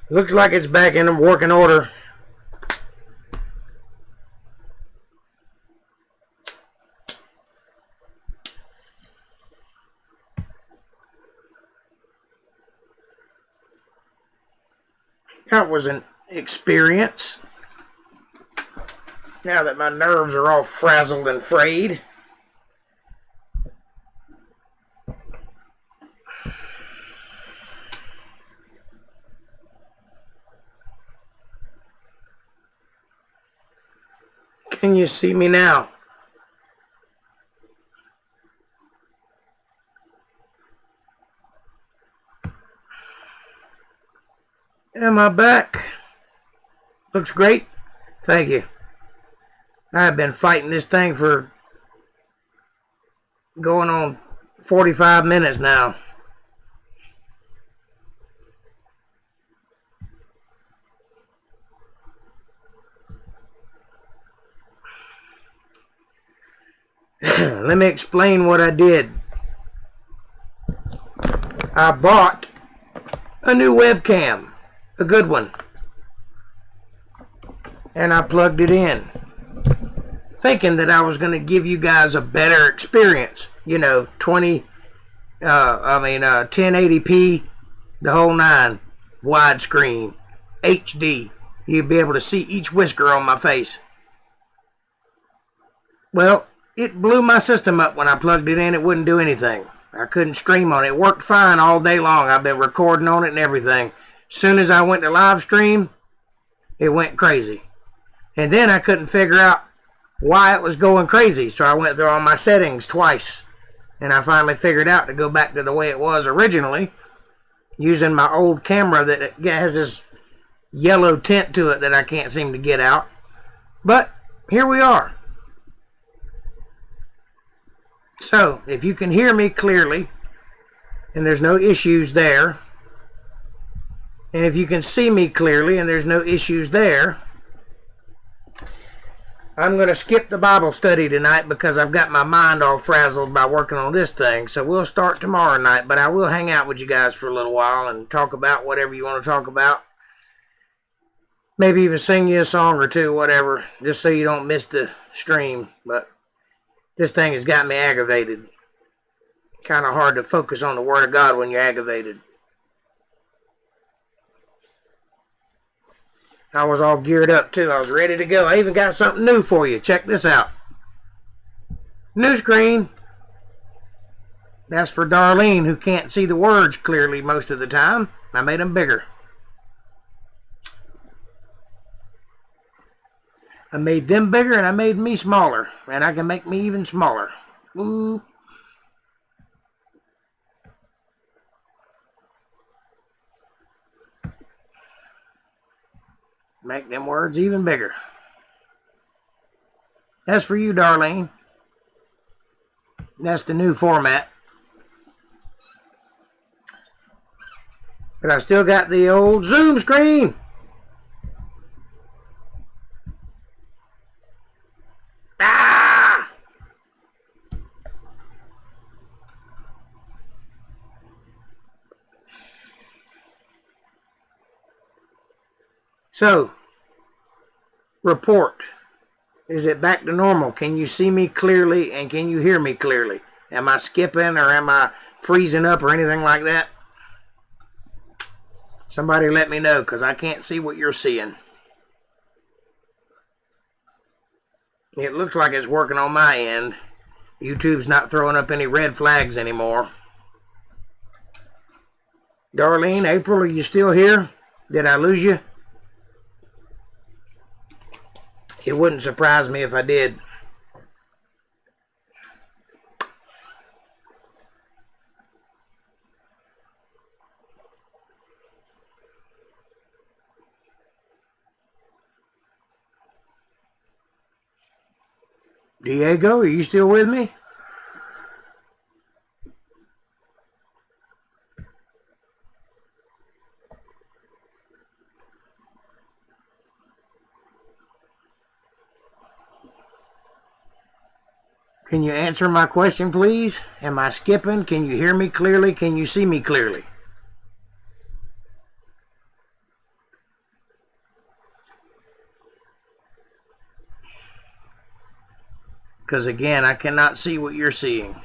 Looks like it's back in working order. That was an experience. Now that my nerves are all frazzled and frayed. Can you see me now? Am I back? Looks great. Thank you. I've been fighting this thing for going on 45 minutes now. Let me explain what I did. I bought a new webcam, a good one, and I plugged it in, thinking that I was going to give you guys a better experience. You know, 1080p, the whole nine, widescreen, HD. You'd be able to see each whisker on my face. Well, it blew my system up when I plugged it in. It wouldn't do anything. I couldn't stream on it. It worked fine all day long. I've been recording on it and everything. As soon as I went to live stream, it went crazy. And then I couldn't figure out why it was going crazy. So I went through all my settings twice. And I finally figured out to go back to the way it was originally, using my old camera that has this yellow tint to it that I can't seem to get out. But here we are. So, if you can hear me clearly, and there's no issues there, and if you can see me clearly, and there's no issues there, I'm going to skip the Bible study tonight because I've got my mind all frazzled by working on this thing. So we'll start tomorrow night, but I will hang out with you guys for a little while and talk about whatever you want to talk about. Maybe even sing you a song or two, whatever, just so you don't miss the stream. But this thing has got me aggravated. Kind of hard to focus on the Word of God when you're aggravated. I was all geared up too. I was ready to go. I even got something new for you. Check this out. New screen. That's for Darlene, who can't see the words clearly most of the time. I made them bigger. I made them bigger and I made me smaller. And I can make me even smaller. Ooh. Make them words even bigger. That's for you, Darlene. That's the new format. But I still got the old Zoom screen. Ah! So, report. Is it back to normal? Can you see me clearly and can you hear me clearly? Am I skipping or am I freezing up or anything like that? Somebody let me know because I can't see what you're seeing. It looks like it's working on my end. YouTube's not throwing up any red flags anymore. Darlene, April, are you still here? Did I lose you? It wouldn't surprise me if I did. Diego, are you still with me? Can you answer my question, please? Am I skipping? Can you hear me clearly? Can you see me clearly? Because again, I cannot see what you're seeing.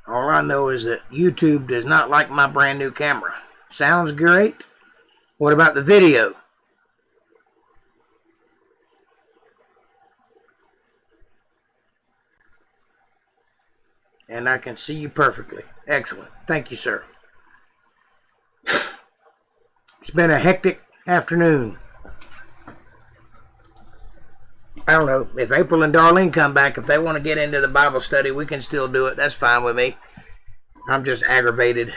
All I know is that YouTube does not like my brand new camera. Sounds great. What about the video? And I can see you perfectly. Excellent. Thank you, sir. It's been a hectic afternoon. I don't know. If April and Darlene come back, if they want to get into the Bible study, we can still do it. That's fine with me. I'm just aggravated.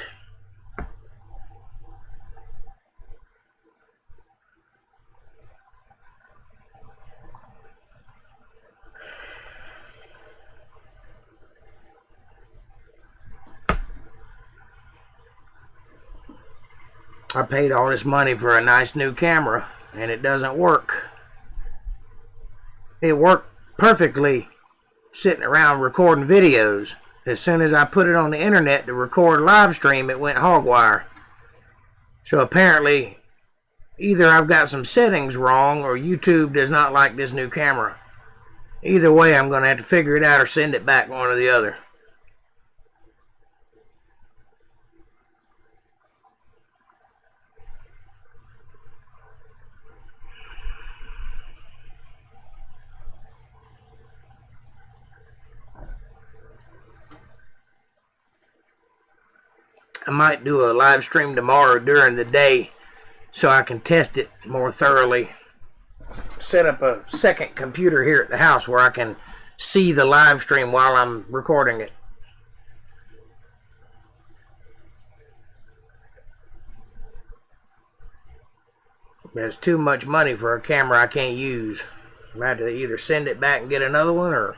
I paid all this money for a nice new camera, and it doesn't work. It worked perfectly sitting around recording videos. As soon as I put it on the internet to record live stream, it went hogwire. So apparently, either I've got some settings wrong or YouTube does not like this new camera. Either way, I'm going to have to figure it out or send it back, one or the other. I might do a live stream tomorrow during the day so I can test it more thoroughly. Set up a second computer here at the house where I can see the live stream while I'm recording it. There's too much money for a camera I can't use. I have to either send it back and get another one or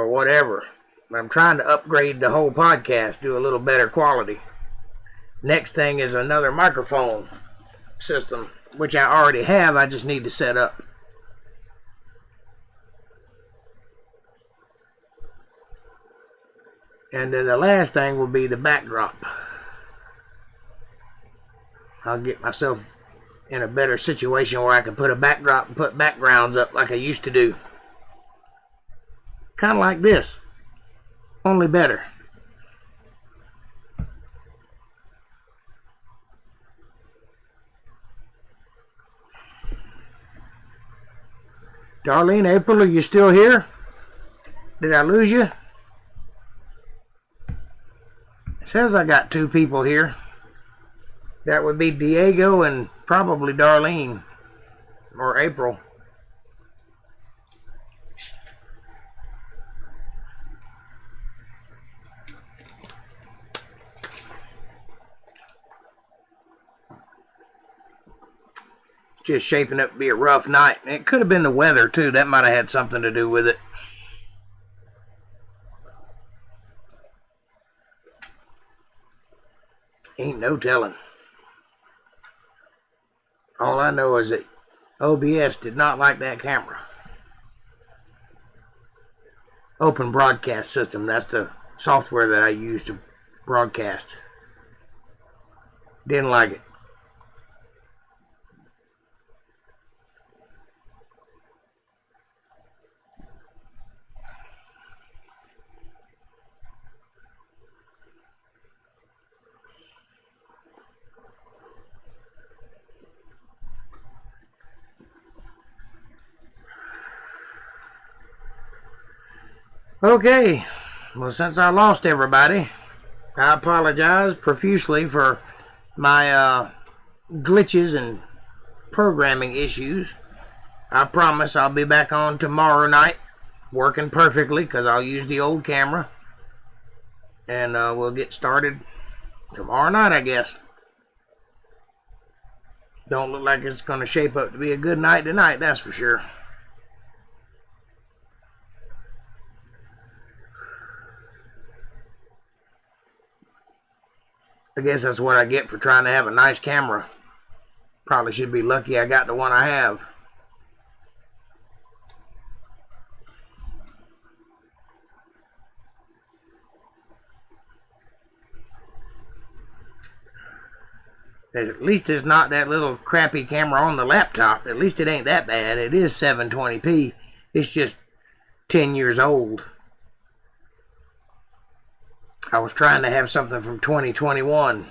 whatever. I'm trying to upgrade the whole podcast, do a little better quality. Next thing is another microphone system, which I already have. I just need to set up. And then the last thing will be the backdrop. I'll get myself in a better situation where I can put a backdrop and put backgrounds up like I used to do. Kind of like this. Only better. Darlene, April, are you still here? Did I lose you? It says I got two people here. That would be Diego and probably Darlene or April. Just shaping up to be a rough night. It could have been the weather too. That might have had something to do with it. Ain't no telling. All I know is that OBS did not like that camera. Open Broadcast System. That's the software that I use to broadcast. Didn't like it. Okay, well, since I lost everybody, I apologize profusely for my glitches and programming issues. I promise I'll be back on tomorrow night, working perfectly, because I'll use the old camera. And we'll get started tomorrow night, I guess. Don't look like it's going to shape up to be a good night tonight, that's for sure. I guess that's what I get for trying to have a nice camera. Probably should be lucky I got the one I have. At least it's not that little crappy camera on the laptop. At least it ain't that bad. It is 720p. It's just 10 years old. I was trying to have something from 2021.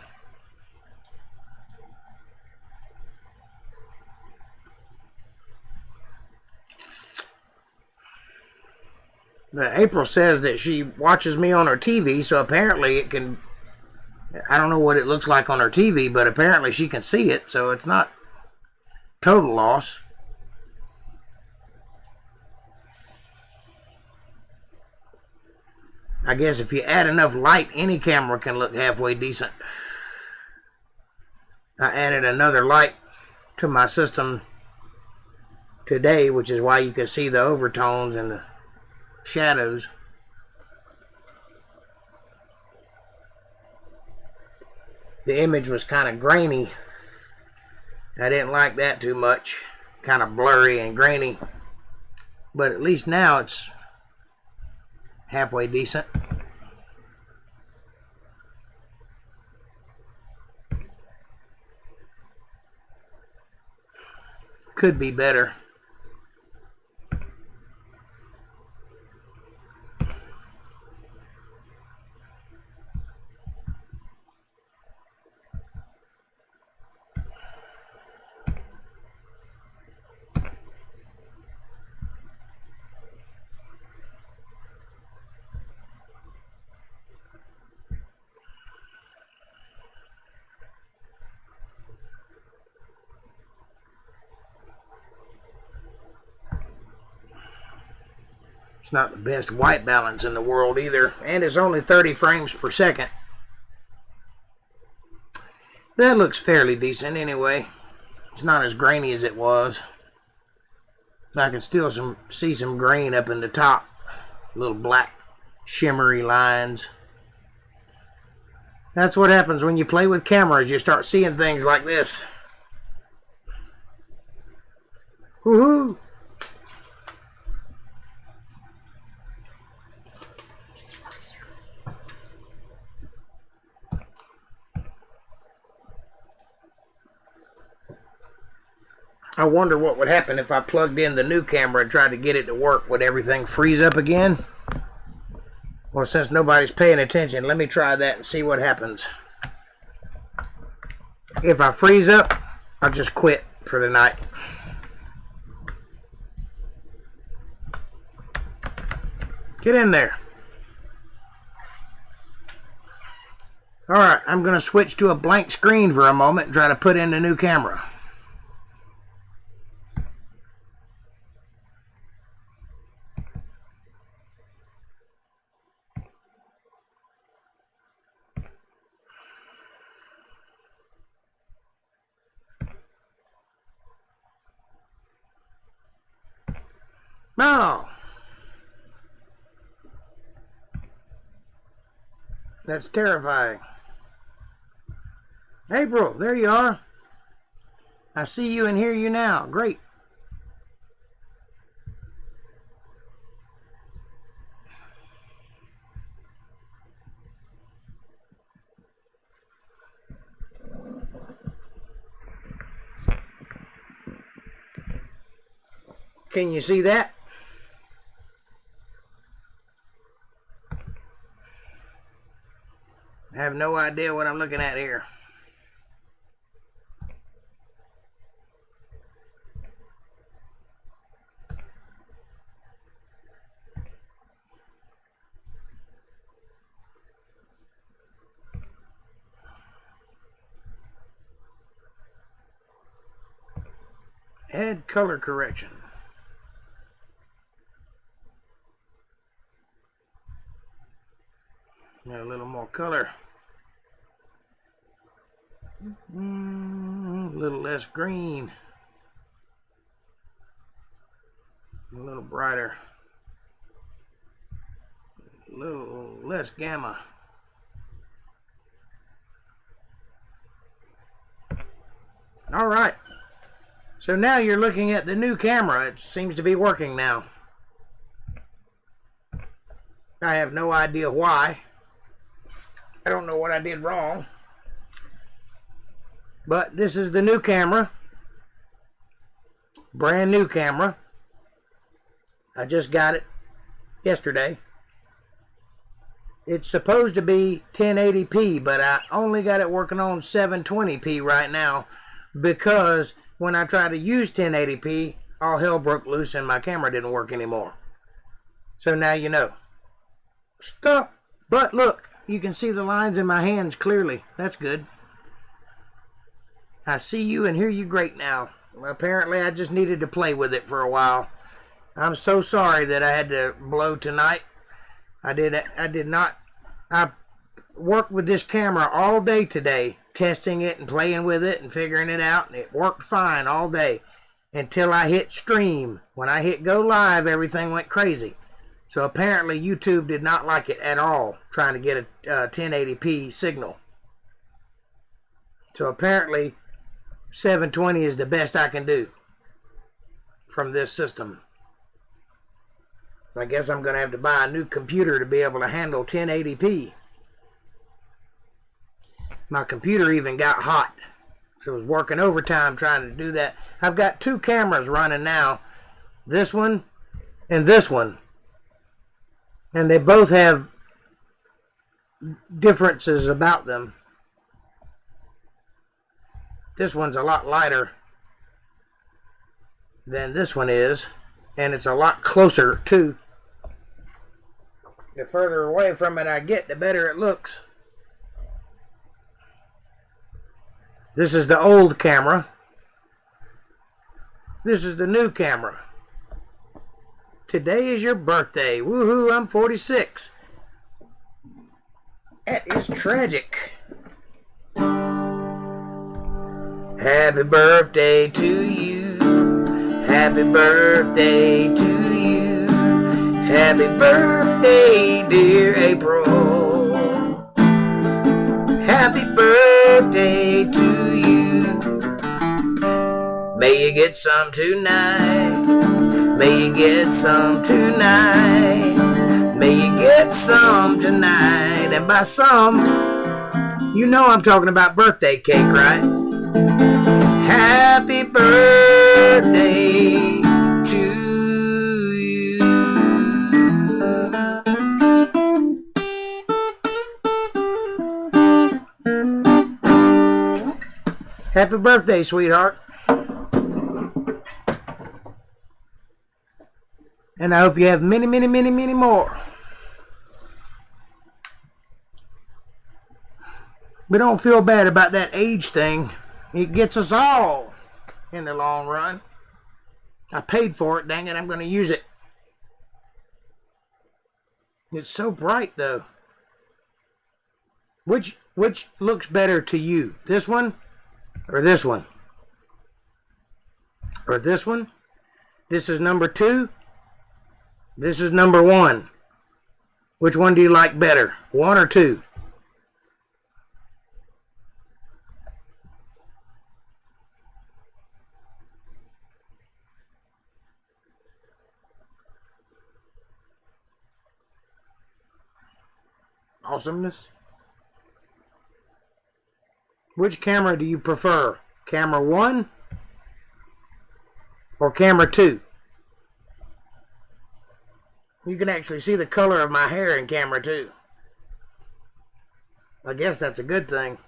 But April says that she watches me on her TV, so apparently it can... I don't know what it looks like on her TV, but apparently she can see it, so it's not total loss. I guess if you add enough light, any camera can look halfway decent. I added another light to my system today, which is why you can see the overtones and the shadows. The image was kind of grainy. I didn't like that too much. Kind of blurry and grainy. But at least now it's halfway decent. Could be better. It's not the best white balance in the world either, and it's only 30 frames per second. That looks fairly decent anyway. It's not as grainy as it was. I can still see some grain up in the top. Little black shimmery lines. That's what happens when you play with cameras. You start seeing things like this. Woohoo! I wonder what would happen if I plugged in the new camera and tried to get it to work. Would everything freeze up again? Well, since nobody's paying attention, let me try that and see what happens. If I freeze up, I'll just quit for the night. Get in there. Alright, I'm going to switch to a blank screen for a moment and try to put in the new camera. No! That's terrifying. April, there you are. I see you and hear you now. Great. Can you see that? I have no idea what I'm looking at here. Add color correction. Now a little more color. A little less green. A little brighter. A little less gamma. All right. So now you're looking at the new camera. It seems to be working now. I have no idea why. I don't know what I did wrong. But this is the new camera. Brand new camera. I just got it yesterday. It's supposed to be 1080p, but I only got it working on 720p right now because when I tried to use 1080p, all hell broke loose and my camera didn't work anymore. So now you know. Stop. But look, you can see the lines in my hands clearly. That's good. I see you and hear you great now. Apparently I just needed to play with it for a while. I'm so sorry that I had to blow tonight. I did not. I worked with this camera all day today, testing it and playing with it and figuring it out, and it worked fine all day until I hit stream. When I hit go live, everything went crazy. So apparently YouTube did not like it at all, trying to get a 1080p signal. So apparently 720 is the best I can do from this system. I guess I'm going to have to buy a new computer to be able to handle 1080p. My computer even got hot. So I was working overtime trying to do that. I've got two cameras running now. This one and this one. And they both have differences about them. This one's a lot lighter than this one is. And it's a lot closer too. The further away from it I get, the better it looks. This is the old camera. This is the new camera. Today is your birthday. Woohoo, I'm 46. That is tragic. Happy birthday to you. Happy birthday to you. Happy birthday, dear April. Happy birthday to you. May you get some tonight. May you get some tonight. May you get some tonight. And by some, you know I'm talking about birthday cake, right? Happy birthday to you. Happy birthday, sweetheart. And I hope you have many, many, many, many more. But don't feel bad about that age thing. It gets us all in the long run. I paid for it, dang it, I'm going to use it. It's so bright, though. Which looks better to you? This one or this one? Or this one? This is number 2. This is number 1. Which one do you like better? 1 or 2? Awesomeness. Which camera do you prefer? Camera 1 or camera 2? You can actually see the color of my hair in camera 2. I guess that's a good thing.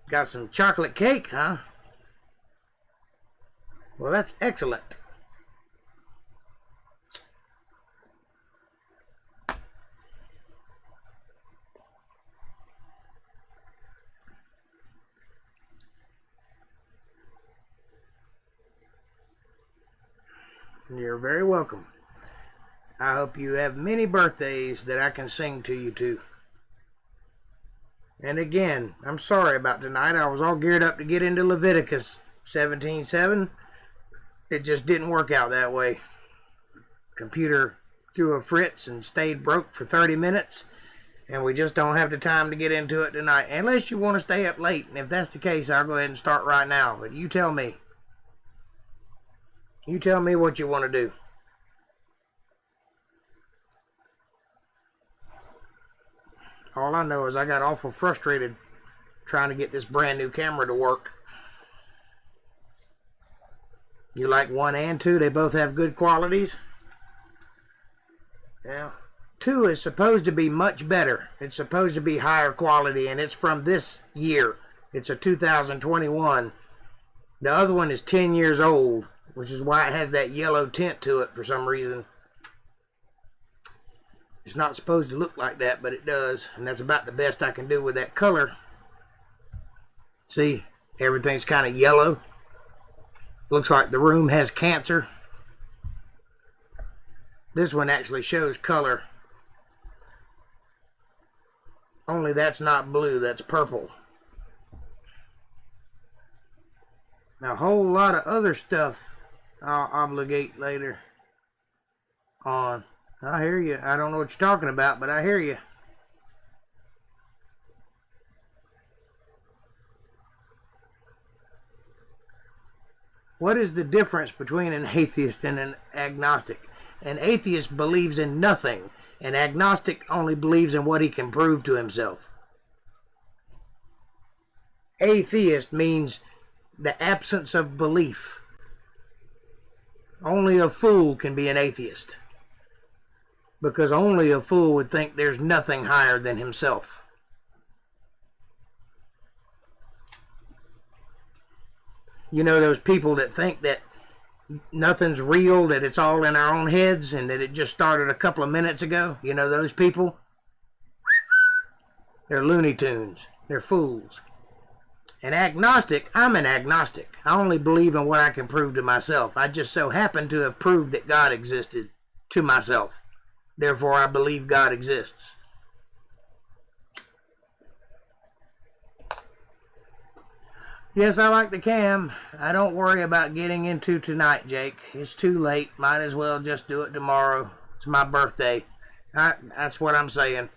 Got some chocolate cake, huh? Well, that's excellent. You're very welcome. I hope you have many birthdays that I can sing to you to. And again, I'm sorry about tonight. I was all geared up to get into Leviticus 17:7. It just didn't work out that way. Computer threw a fritz and stayed broke for 30 minutes. And we just don't have the time to get into it tonight. Unless you want to stay up late. And if that's the case, I'll go ahead and start right now. But you tell me. You tell me what you want to do. All I know is I got awful frustrated trying to get this brand new camera to work. You like 1 and 2? They both have good qualities. Yeah. 2 is supposed to be much better. It's supposed to be higher quality, and it's from this year. It's a 2021. The other one is 10 years old, which is why it has that yellow tint to it for some reason. It's not supposed to look like that, but it does. And that's about the best I can do with that color. See, everything's kind of yellow. Looks like the room has cancer. This one actually shows color. Only that's not blue, that's purple. Now, a whole lot of other stuff I'll obligate later on. I hear you. I don't know what you're talking about, but I hear you. What is the difference between an atheist and an agnostic? An atheist believes in nothing. An agnostic only believes in what he can prove to himself. Atheist means the absence of belief. Only a fool can be an atheist. Because only a fool would think there's nothing higher than himself. You know those people that think that nothing's real, that it's all in our own heads, and that it just started a couple of minutes ago? You know those people? They're Looney Tunes. They're fools. An agnostic, I'm an agnostic. I only believe in what I can prove to myself. I just so happen to have proved that God existed to myself. Therefore, I believe God exists. Yes, I like the cam. I don't worry about getting into tonight, Jake. It's too late. Might as well just do it tomorrow. It's my birthday. That's what I'm saying.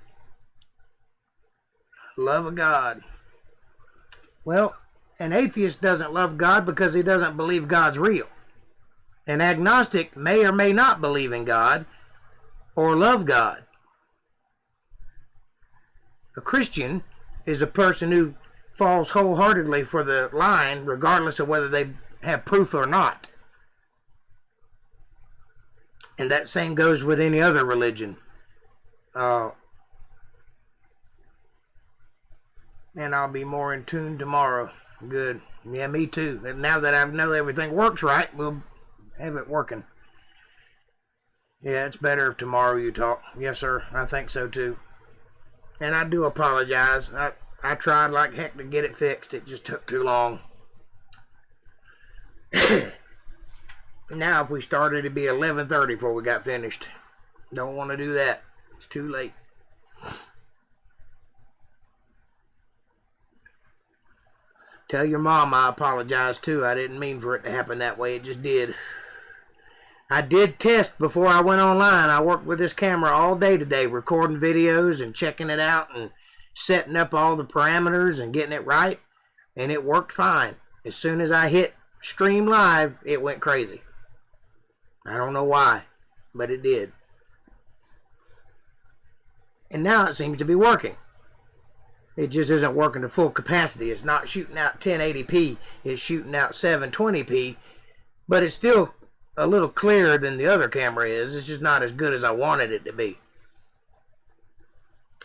Love of God. Well, an atheist doesn't love God because he doesn't believe God's real. An agnostic may or may not believe in God or love God. A Christian is a person who falls wholeheartedly for the line regardless of whether they have proof or not. And that same goes with any other religion. And I'll be more in tune tomorrow. Good. Yeah, me too. And now that I know everything works right, we'll have it working. Yeah, it's better if tomorrow you talk. Yes, sir. I think so too. And I do apologize. I tried like heck to get it fixed. It just took too long. Now, if we started, it'd be 11:30 before we got finished. Don't want to do that. It's too late. Tell your mom I apologize too. I didn't mean for it to happen that way. It just did. I did test before I went online. I worked with this camera all day today, recording videos and checking it out and setting up all the parameters and getting it right. And it worked fine. As soon as I hit stream live, it went crazy. I don't know why, but it did. And now it seems to be working. It just isn't working to full capacity. It's not shooting out 1080p. It's shooting out 720p. But it's still a little clearer than the other camera is. It's just not as good as I wanted it to be.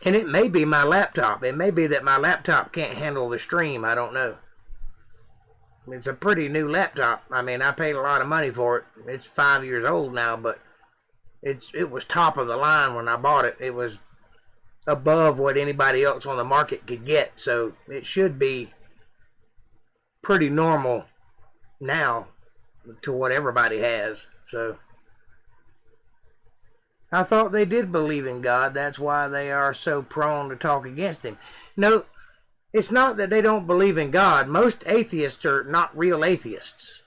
And it may be my laptop. It may be that my laptop can't handle the stream. I don't know. It's a pretty new laptop. I mean, I paid a lot of money for it. It's 5 years old now, but it was top of the line when I bought it. It was above what anybody else on the market could get, so it should be pretty normal now to what everybody has. So I thought they did believe in God. That's why they are so prone to talk against him. No, it's not that they don't believe in God. Most atheists are not real atheists.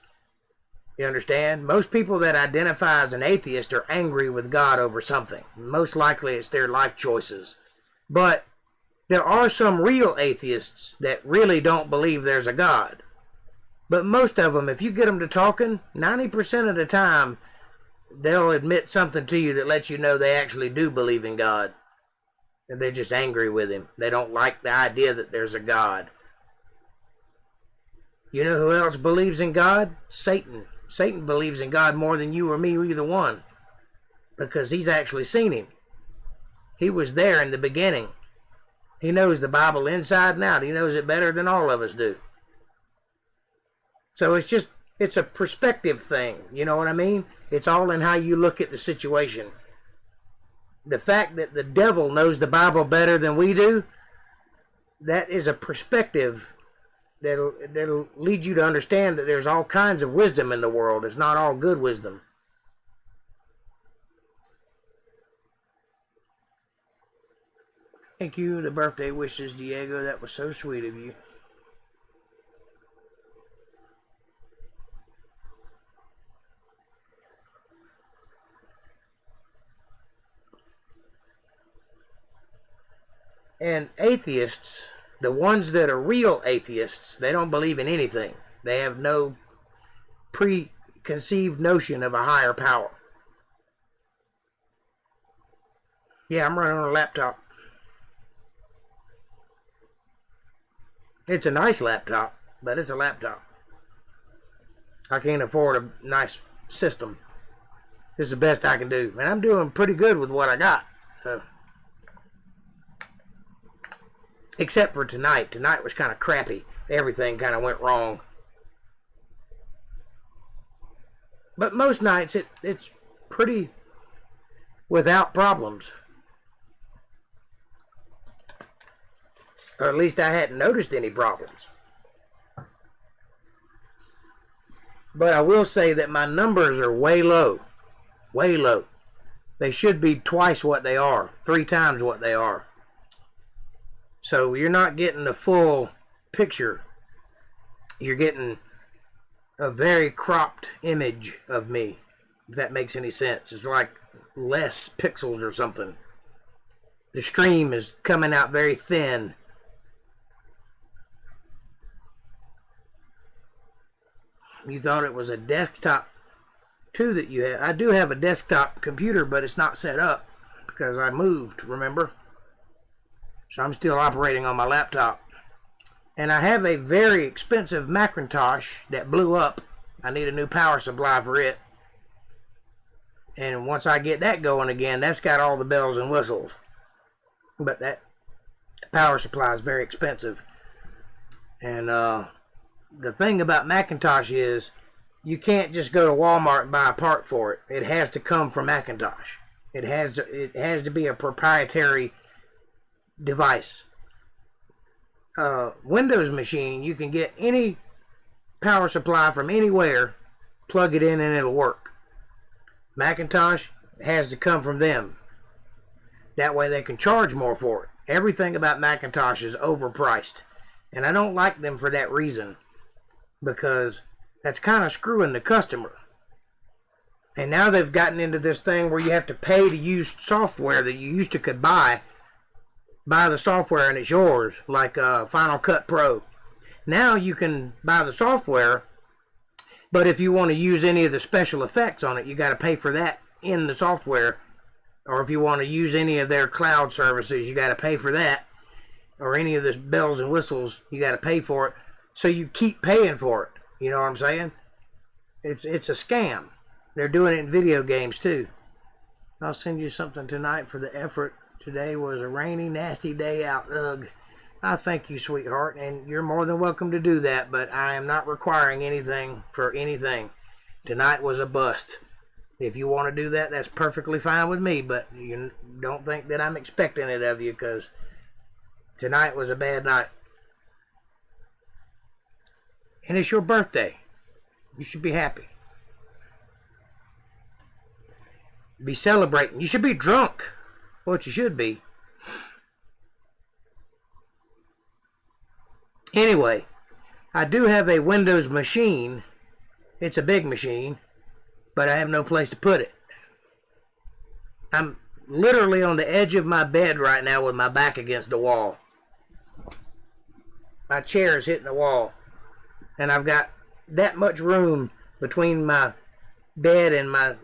You understand? Most people that identify as an atheist are angry with God over something. Most likely it's their life choices. But there are some real atheists that really don't believe there's a God. But most of them, if you get them to talking, 90% of the time, they'll admit something to you that lets you know they actually do believe in God. And they're just angry with him. They don't like the idea that there's a God. You know who else believes in God? Satan. Satan believes in God more than you or me, either one. Because he's actually seen him. He was there in the beginning. He knows the Bible inside and out. He knows it better than all of us do. So it's a perspective thing. You know what I mean? It's all in how you look at the situation. The fact that the devil knows the Bible better than we do, that is a perspective that'll lead you to understand that there's all kinds of wisdom in the world. It's not all good wisdom. Thank you. The birthday wishes, Diego. That was so sweet of you. And atheists, the ones that are real atheists, they don't believe in anything. They have no preconceived notion of a higher power. Yeah, I'm running on a laptop. It's a nice laptop, but it's a laptop. I can't afford a nice system. This is the best I can do. And I'm doing pretty good with what I got. So. Except for tonight. Tonight was kind of crappy. Everything kind of went wrong. But most nights it's pretty without problems. Or at least I hadn't noticed any problems. But I will say that my numbers are way low. Way low. They should be twice what they are. 3 times what they are. So you're not getting the full picture. You're getting a very cropped image of me, if that makes any sense. It's like less pixels or something. The stream is coming out very thin. You thought it was a desktop too that you have. I do have a desktop computer, but it's not set up because I moved, remember? So I'm still operating on my laptop. And I have a very expensive Macintosh that blew up. I need a new power supply for it. And once I get that going again, that's got all the bells and whistles. But that power supply is very expensive. And the thing about Macintosh is you can't just go to Walmart and buy a part for it. It has to come from Macintosh. It has to be a proprietary device. Windows machine, you can get any power supply from anywhere, plug it in, and it'll work. Macintosh has to come from them. That way they can charge more for it. Everything about Macintosh is overpriced. And I don't like them for that reason. Because that's kind of screwing the customer. And now they've gotten into this thing where you have to pay to use software that you used to could buy the software and it's yours, like Final Cut Pro. Now you can buy the software, but if you want to use any of the special effects on it, you got to pay for that in the software. Or if you want to use any of their cloud services, you got to pay for that. Or any of the bells and whistles, you got to pay for it. So you keep paying for it. You know what I'm saying? It's a scam. They're doing it in video games too. I'll send you something tonight for the effort. Today was a rainy, nasty day out. Ugh. I thank you, sweetheart, and you're more than welcome to do that, but I am not requiring anything for anything. Tonight was a bust. If you want to do that, that's perfectly fine with me, but you don't think that I'm expecting it of you, because tonight was a bad night. And it's your birthday. You should be happy. Be celebrating. You should be drunk. What you should be. Anyway, I do have a Windows machine. It's a big machine, but I have no place to put it. I'm literally on the edge of my bed right now with my back against the wall. My chair is hitting the wall. And I've got that much room between my bed and my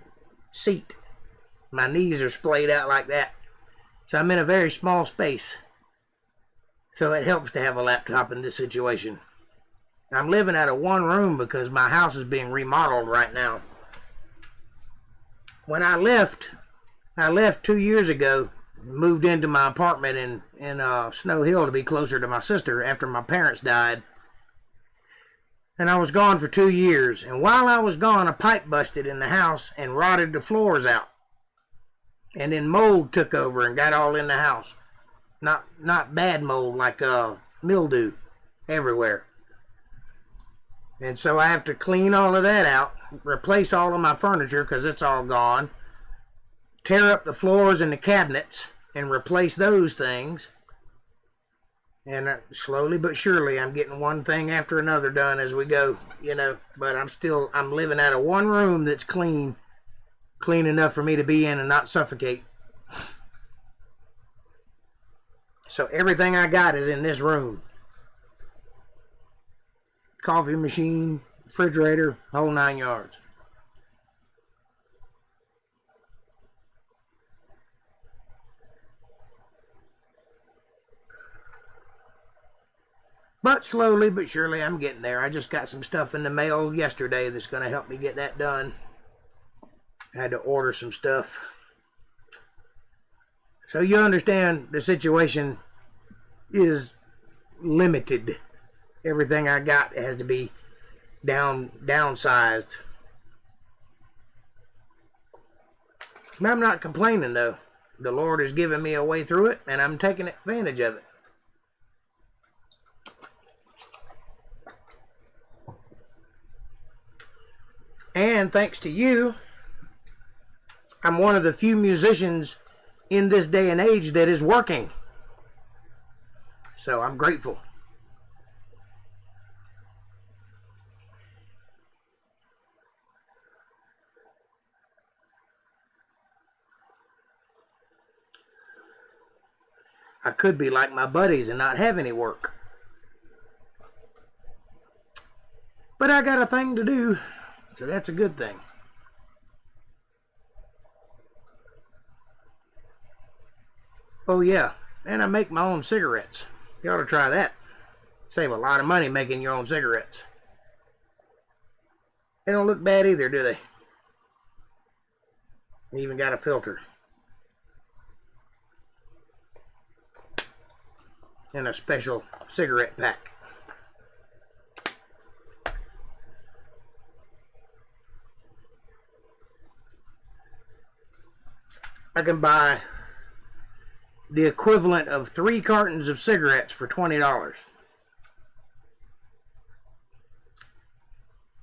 seat. My knees are splayed out like that. So I'm in a very small space. So it helps to have a laptop in this situation. I'm living out of one room because my house is being remodeled right now. When I left 2 years ago, moved into my apartment in Snow Hill to be closer to my sister after my parents died. And I was gone for 2 years. And while I was gone, a pipe busted in the house and rotted the floors out. And then mold took over and got all in the house. Not bad mold, like mildew everywhere. And so I have to clean all of that out, replace all of my furniture because it's all gone, tear up the floors and the cabinets and replace those things. And slowly but surely I'm getting one thing after another done as we go, you know. But I'm living out of one room that's clean enough for me to be in and not suffocate. So everything I got is in this room. Coffee machine, refrigerator, whole 9 yards. But slowly but surely I'm getting there. I just got some stuff in the mail yesterday that's going to help me get that done. I had to order some stuff. So you understand the situation is limited. Everything I got has to be downsized. But I'm not complaining though. The Lord has given me a way through it and I'm taking advantage of it. And thanks to you, I'm one of the few musicians in this day and age that is working. So I'm grateful. I could be like my buddies and not have any work. But I got a thing to do, so that's a good thing. Oh yeah, and I make my own cigarettes. You ought to try that. Save a lot of money making your own cigarettes. They don't look bad either, do they? They even got a filter. And a special cigarette pack. I can buy the equivalent of 3 cartons of cigarettes for $20.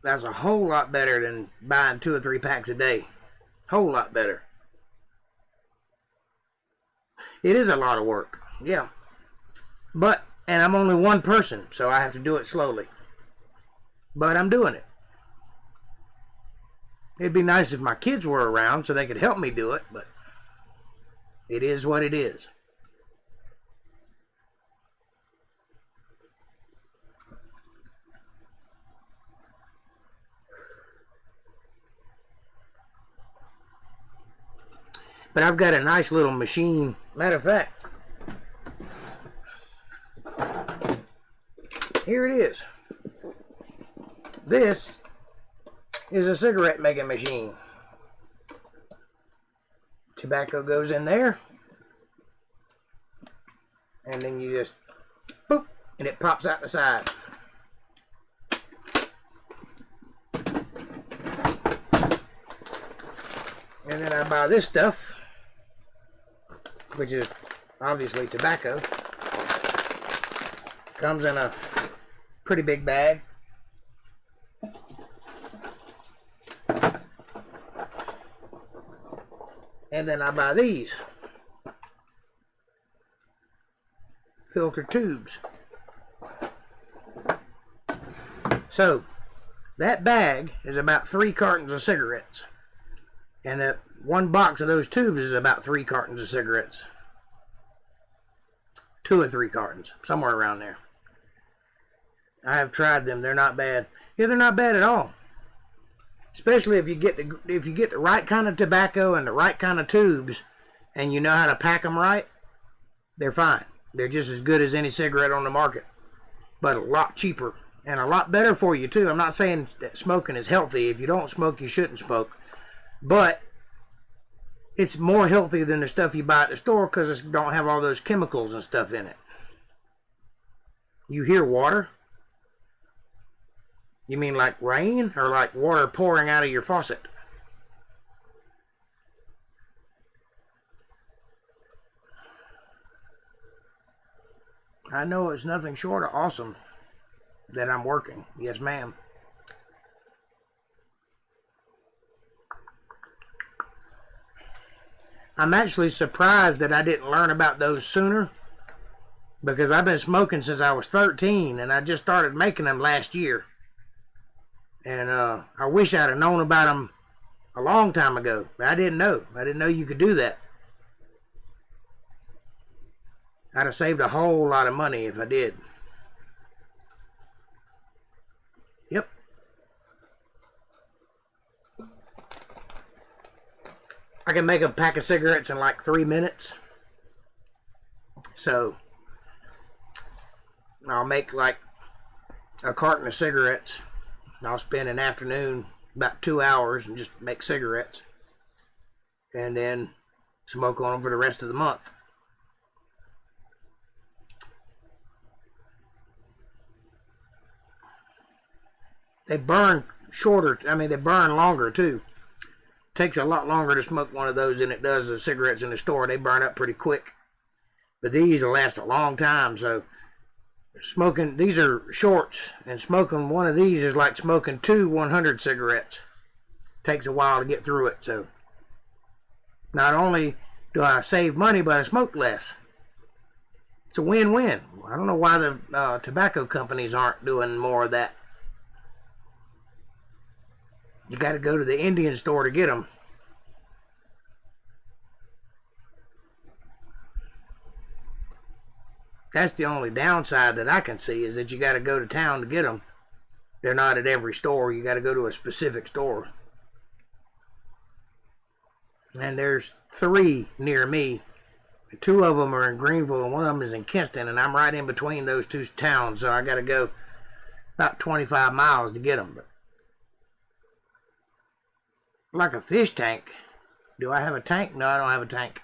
That's a whole lot better than buying 2 or 3 packs a day. Whole lot better. It is a lot of work, yeah. And I'm only one person, so I have to do it slowly. But I'm doing it. It'd be nice if my kids were around so they could help me do it, but it is what it is. But I've got a nice little machine. Matter of fact, here it is. This is a cigarette making machine. Tobacco goes in there. And then you just boop, and it pops out the side. And then I buy this stuff, which is obviously tobacco. Comes in a pretty big bag. And then I buy these filter tubes. So that bag is about 3 cartons of cigarettes. And that one box of those tubes is about 3 cartons of cigarettes. 2 or 3 cartons, somewhere around there. I have tried them. They're not bad. Yeah, they're not bad at all. Especially if you get the right kind of tobacco and the right kind of tubes, and you know how to pack them right, they're fine. They're just as good as any cigarette on the market, but a lot cheaper and a lot better for you too. I'm not saying that smoking is healthy. If you don't smoke, you shouldn't smoke, but it's more healthy than the stuff you buy at the store because it don't have all those chemicals and stuff in it. You hear water? You mean like rain or like water pouring out of your faucet? I know it's nothing short of awesome that I'm working. Yes, ma'am. I'm actually surprised that I didn't learn about those sooner, because I've been smoking since I was 13 and I just started making them last year. And I wish I'd have known about them a long time ago, but I didn't know. I didn't know you could do that. I'd have saved a whole lot of money if I did. Yep. I can make a pack of cigarettes in like 3 minutes. So I'll make like a carton of cigarettes. I'll spend an afternoon, about 2 hours, and just make cigarettes. And then smoke on them for the rest of the month. They burn shorter. I mean, they burn longer too. Takes a lot longer to smoke one of those than it does the cigarettes in the store. They burn up pretty quick. But these will last a long time. So smoking, these are shorts, and smoking one of these is like smoking 2 100 cigarettes. Takes a while to get through it. So not only do I save money, but I smoke less. It's a win-win. I don't know why the tobacco companies aren't doing more of that. You got to go to the Indian store to get them. That's the only downside that I can see, is that you got to go to town to get them. They're not at every store. You got to go to a specific store. And there's 3 near me. 2 of them are in Greenville and one of them is in Kinston, and I'm right in between those 2 towns, so I got to go about 25 miles to get them. But like a fish tank. Do I have a tank? No, I don't have a tank.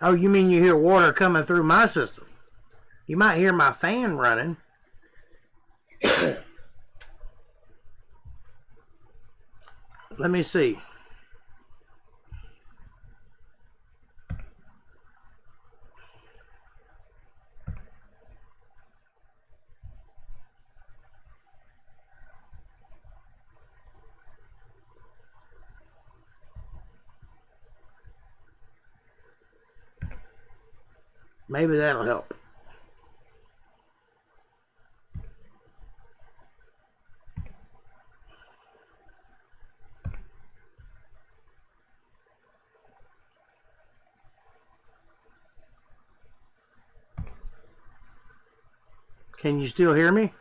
Oh, you mean you hear water coming through my system? You might hear my fan running. Let me see. Maybe that'll help. Can you still hear me?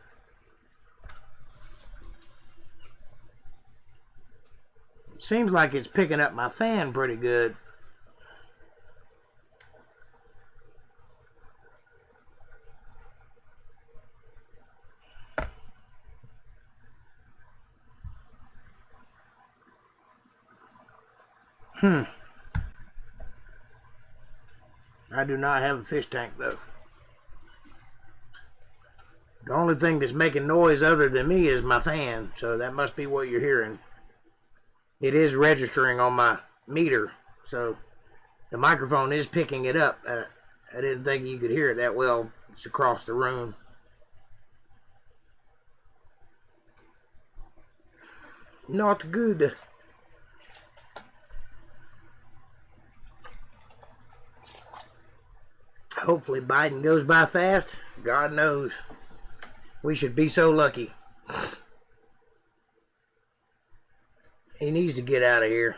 Seems like it's picking up my fan pretty good. I do not have a fish tank though. The only thing that's making noise other than me is my fan, so that must be what you're hearing. It is registering on my meter, so the microphone is picking it up. I didn't think you could hear it that well. It's across the room. Not good. Hopefully Biden goes by fast. God knows. We should be so lucky. He needs to get out of here.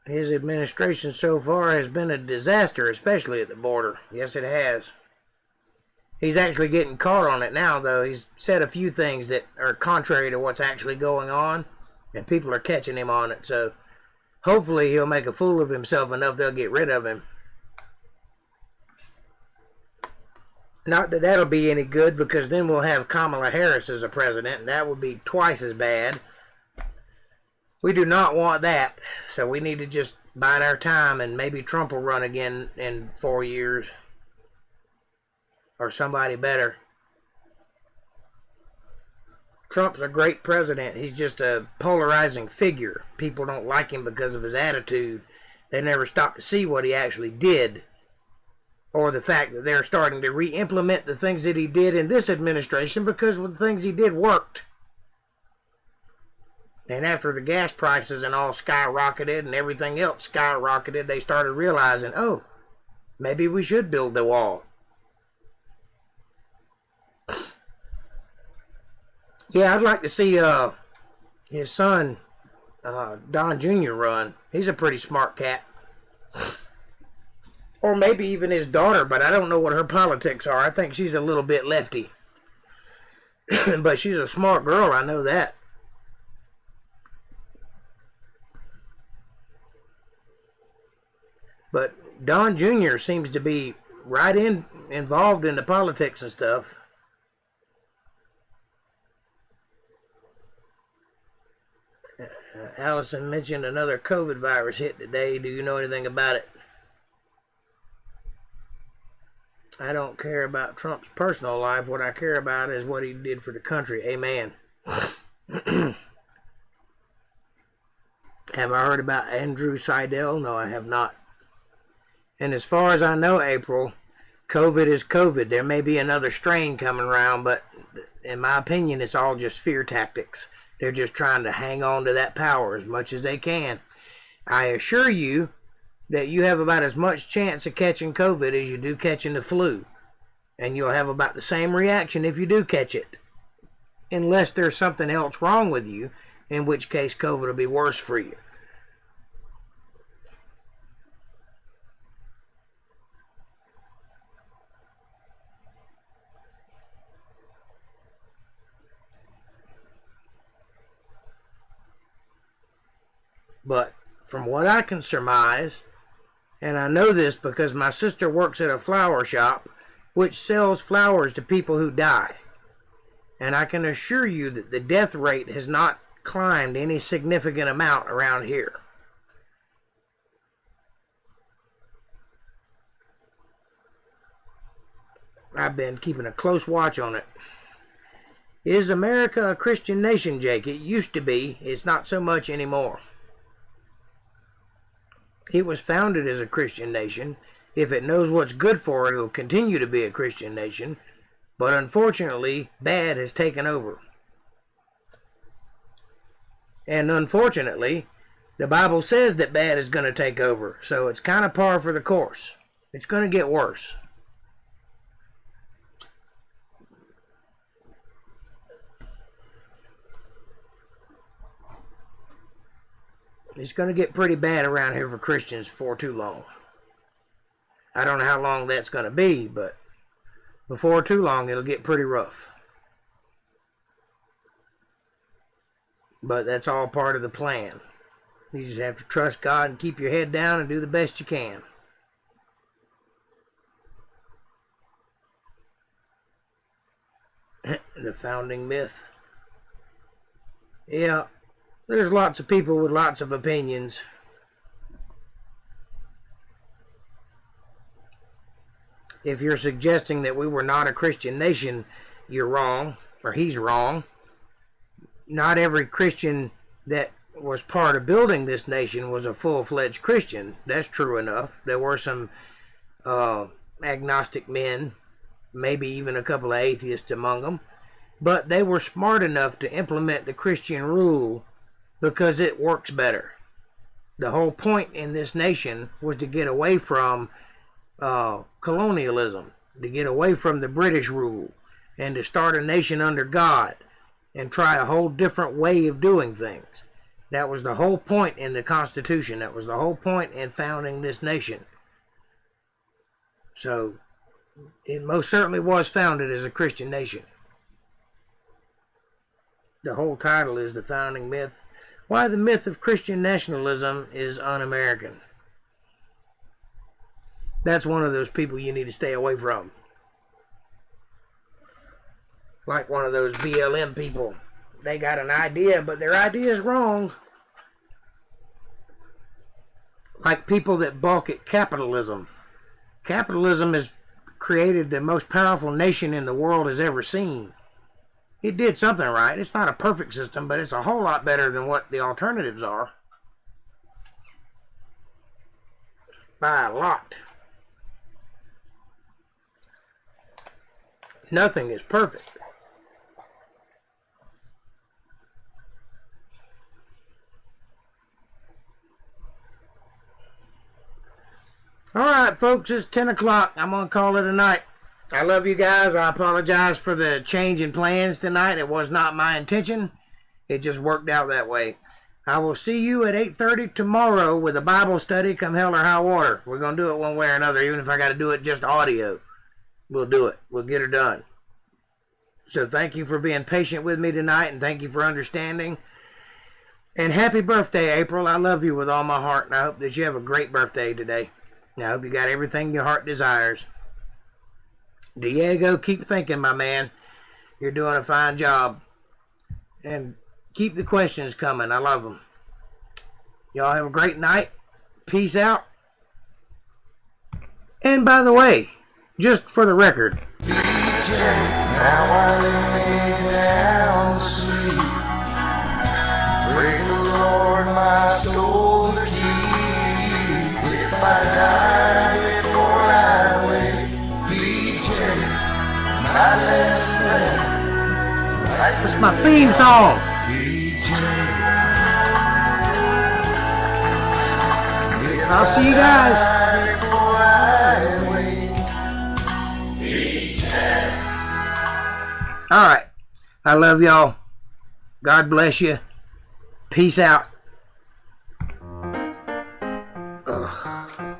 His administration so far has been a disaster, especially at the border. Yes, it has. He's actually getting caught on it now, though. He's said a few things that are contrary to what's actually going on, and people are catching him on it. So hopefully he'll make a fool of himself enough they'll get rid of him. Not that that'll be any good, because then we'll have Kamala Harris as a president, and that would be twice as bad. We do not want that, so we need to just bide our time, and maybe Trump will run again in 4 years. Or somebody better. Trump's a great president. He's just a polarizing figure. People don't like him because of his attitude. They never stop to see what he actually did, or the fact that they're starting to re-implement the things that he did in this administration, because the things he did worked. And after the gas prices and all skyrocketed and everything else skyrocketed, they started realizing, oh, maybe we should build the wall. Yeah, I'd like to see his son, Don Jr. run. He's a pretty smart cat. Or maybe even his daughter, but I don't know what her politics are. I think she's a little bit lefty. But she's a smart girl, I know that. But Don Jr. seems to be right involved in the politics and stuff. Allison mentioned another COVID virus hit today. Do you know anything about it? I don't care about Trump's personal life. What I care about is what he did for the country. Amen. Have I heard about Andrew Seidel? No, I have not. And as far as I know, April, COVID is COVID. There may be another strain coming around, but in my opinion, it's all just fear tactics. They're just trying to hang on to that power as much as they can. I assure you that you have about as much chance of catching COVID as you do catching the flu. And you'll have about the same reaction if you do catch it. Unless there's something else wrong with you, in which case COVID will be worse for you. But from what I can surmise, and I know this because my sister works at a flower shop which sells flowers to people who die, and I can assure you that the death rate has not climbed any significant amount around here. I've been keeping a close watch on it. Is America a Christian nation, Jake? It used to be. It's not so much anymore. It was founded as a Christian nation. If it knows what's good for it, it'll continue to be a Christian nation. But unfortunately, bad has taken over. And unfortunately, the Bible says that bad is going to take over. So it's kind of par for the course. It's going to get worse. It's going to get pretty bad around here for Christians before too long. I don't know how long that's going to be, but before too long it'll get pretty rough. But that's all part of the plan. You just have to trust God and keep your head down and do the best you can. The founding myth. Yeah. There's lots of people with lots of opinions. If you're suggesting that we were not a Christian nation, you're wrong, or he's wrong. Not every Christian that was part of building this nation was a full-fledged Christian. That's true enough. There were some agnostic men, maybe even a couple of atheists among them, but they were smart enough to implement the Christian rule because it works better. The whole point in this nation was to get away from colonialism, to get away from the British rule, and to start a nation under God and try a whole different way of doing things. That was the whole point in the Constitution. That was the whole point in founding this nation. So It most certainly was founded as a Christian nation. The whole title is The Founding Myth. Why the myth of Christian nationalism is un-American. That's one of those people you need to stay away from. Like one of those BLM people. They got an idea, but their idea is wrong. Like people that balk at capitalism. Capitalism has created the most powerful nation in the world has ever seen. It did something right. It's not a perfect system, but it's a whole lot better than what the alternatives are. By a lot. Nothing is perfect. Alright, folks, it's 10 o'clock. I'm going to call it a night. I love you guys. I apologize for the change in plans tonight. It was not my intention. It just worked out that way. I will see you at 8:30 tomorrow with a Bible study, come hell or high water. We're going to do it one way or another, even if I got to do it just audio. We'll do it. We'll get her done. So thank you for being patient with me tonight, and thank you for understanding. And happy birthday, April. I love you with all my heart, and I hope that you have a great birthday today. I hope you got everything your heart desires. Diego, keep thinking, my man. You're doing a fine job. And keep the questions coming. I love them. Y'all have a great night. Peace out. And by the way, just for the record, now I lay down to sleep. Pray the Lord my soul to keep. If I die before I wake, VJ, my last name. That's my theme song. I'll see you guys. All right. I love y'all. God bless you. Peace out. Ugh.